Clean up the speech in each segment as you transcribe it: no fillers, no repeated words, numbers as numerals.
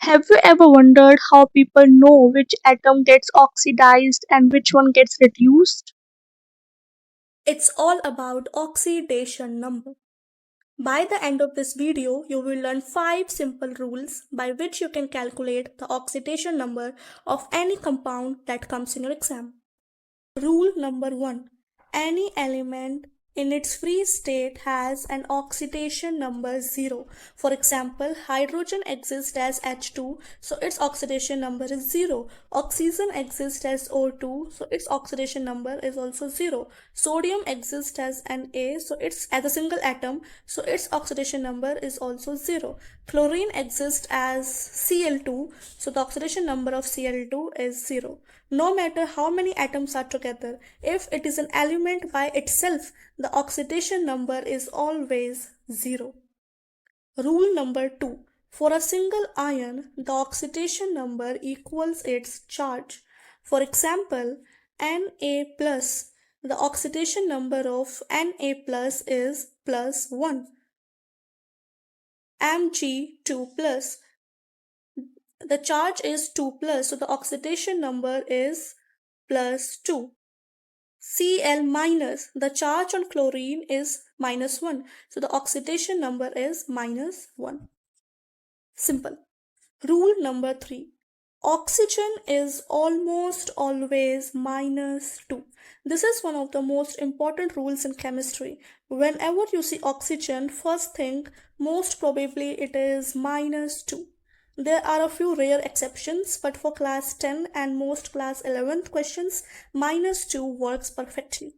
Have you ever wondered how people know which atom gets oxidized and which one gets reduced? It's all about oxidation number. By the end of this video, you will learn 5 simple rules by which you can calculate the oxidation number of any compound that comes in your exam. Rule number 1. Any element in its free state has an oxidation number 0. For example, hydrogen exists as H2, so its oxidation number is 0. Oxygen exists as O2, so its oxidation number is also 0. Sodium exists as Na, so it's as a single atom, so its oxidation number is also 0. Chlorine exists as Cl2, so the oxidation number of Cl2 is 0. No matter how many atoms are together, if it is an element by itself, the oxidation number is always 0. Rule number 2. For a single ion, the oxidation number equals its charge. For example, Na plus, the oxidation number of Na plus is plus 1. Mg2 plus, the charge is 2 plus, so the oxidation number is plus 2. Cl minus, the charge on chlorine is minus 1, so the oxidation number is minus 1. Simple. Rule number 3. Oxygen is almost always minus 2. This is one of the most important rules in chemistry. Whenever you see oxygen, first think most probably it is minus 2. There are a few rare exceptions, but for class 10 and most class 11th questions, minus 2 works perfectly.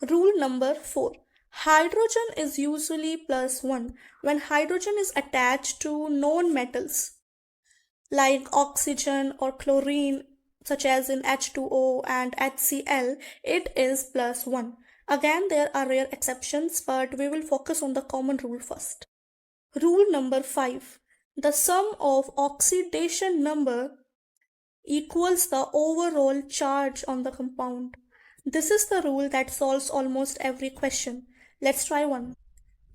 Rule number 4. Hydrogen is usually plus 1 when hydrogen is attached to known metals like oxygen or chlorine, such as in H2O and HCl, it is plus 1. Again, there are rare exceptions, but we will focus on the common rule first. Rule number 5. The sum of oxidation number equals the overall charge on the compound. This is the rule that solves almost every question. Let's try one.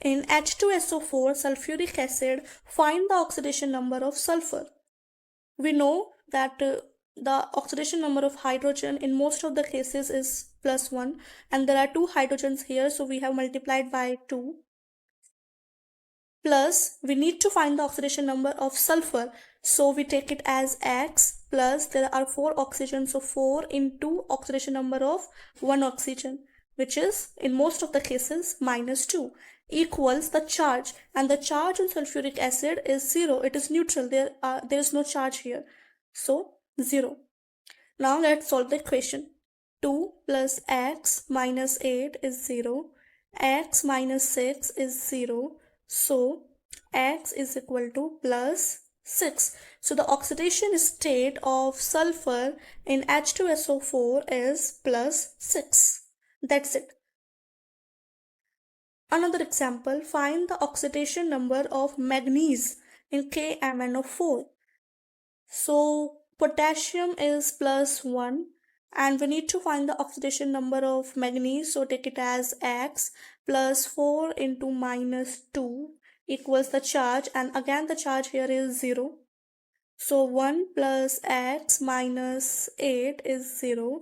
In H2SO4 sulfuric acid, find the oxidation number of sulfur. We know that the oxidation number of hydrogen in most of the cases is plus 1, and there are 2 hydrogens here, so we have multiplied by 2. Plus, we need to find the oxidation number of sulfur, so we take it as X, plus there are 4 oxygens, so 4 into oxidation number of 1 oxygen, which is in most of the cases minus 2, equals the charge, and the charge on sulfuric acid is 0. It is neutral. There is no charge here, so 0. Now let's solve the equation. 2 plus x minus 8 is 0. X minus 6 is 0. So x is equal to plus 6. So the oxidation state of sulfur in H2SO4 is plus 6. That's it. Another example, find the oxidation number of manganese in KMnO4. So potassium is plus 1, and we need to find the oxidation number of manganese, so take it as X plus 4 into minus 2 equals the charge, and again the charge here is 0. So 1 plus X minus 8 is 0.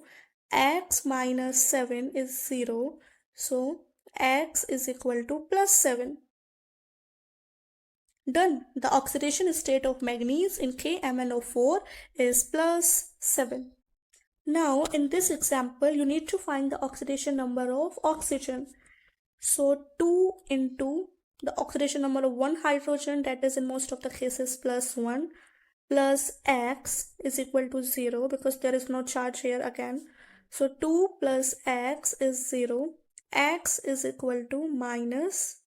X minus 7 is 0. So X is equal to plus 7. Done. The oxidation state of manganese in KMnO4 is plus 7. Now, in this example, you need to find the oxidation number of oxygen. So 2 into the oxidation number of 1 hydrogen, that is in most of the cases plus 1, plus X is equal to 0 because there is no charge here again. So 2 plus X is 0. X is equal to minus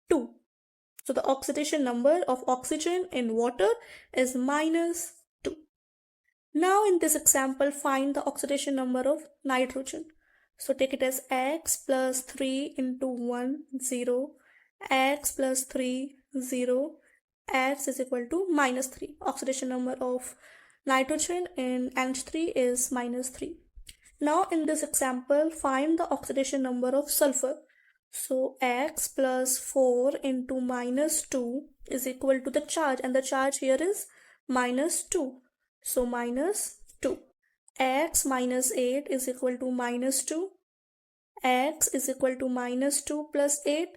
2. So the oxidation number of oxygen in water is minus 2. Now in this example, find the oxidation number of nitrogen. So take it as X plus 3 into 1, 0. X plus 3, 0. X is equal to minus 3. Oxidation number of nitrogen in NH3 is minus 3. Now in this example, find the oxidation number of sulfur. So x plus 4 into minus 2 is equal to the charge, and the charge here is minus 2. So minus 2. X minus 8 is equal to minus 2. X is equal to minus 2 plus 8.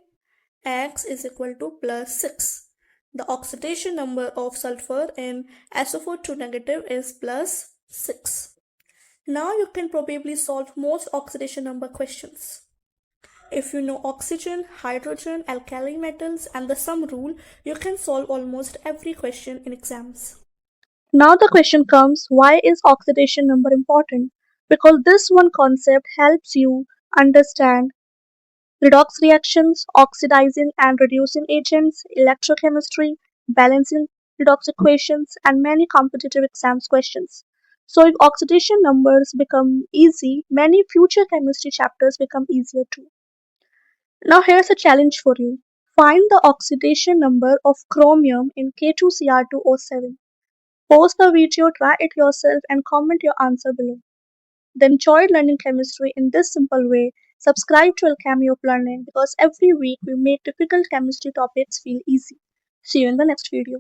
X is equal to plus 6. The oxidation number of sulfur in SO4 2 negative is plus 6. Now you can probably solve most oxidation number questions. If you know oxygen, hydrogen, alkali metals, and the sum rule, you can solve almost every question in exams. Now the question comes, why is oxidation number important? Because this one concept helps you understand redox reactions, oxidizing and reducing agents, electrochemistry, balancing redox equations, and many competitive exams questions. So if oxidation numbers become easy, many future chemistry chapters become easier too. Now here's a challenge for you. Find the oxidation number of chromium in K2Cr2O7. Pause the video, try it yourself, and comment your answer below. Then enjoyed learning chemistry in this simple way. Subscribe to Alchemy of Learning because every week we make difficult chemistry topics feel easy. See you in the next video.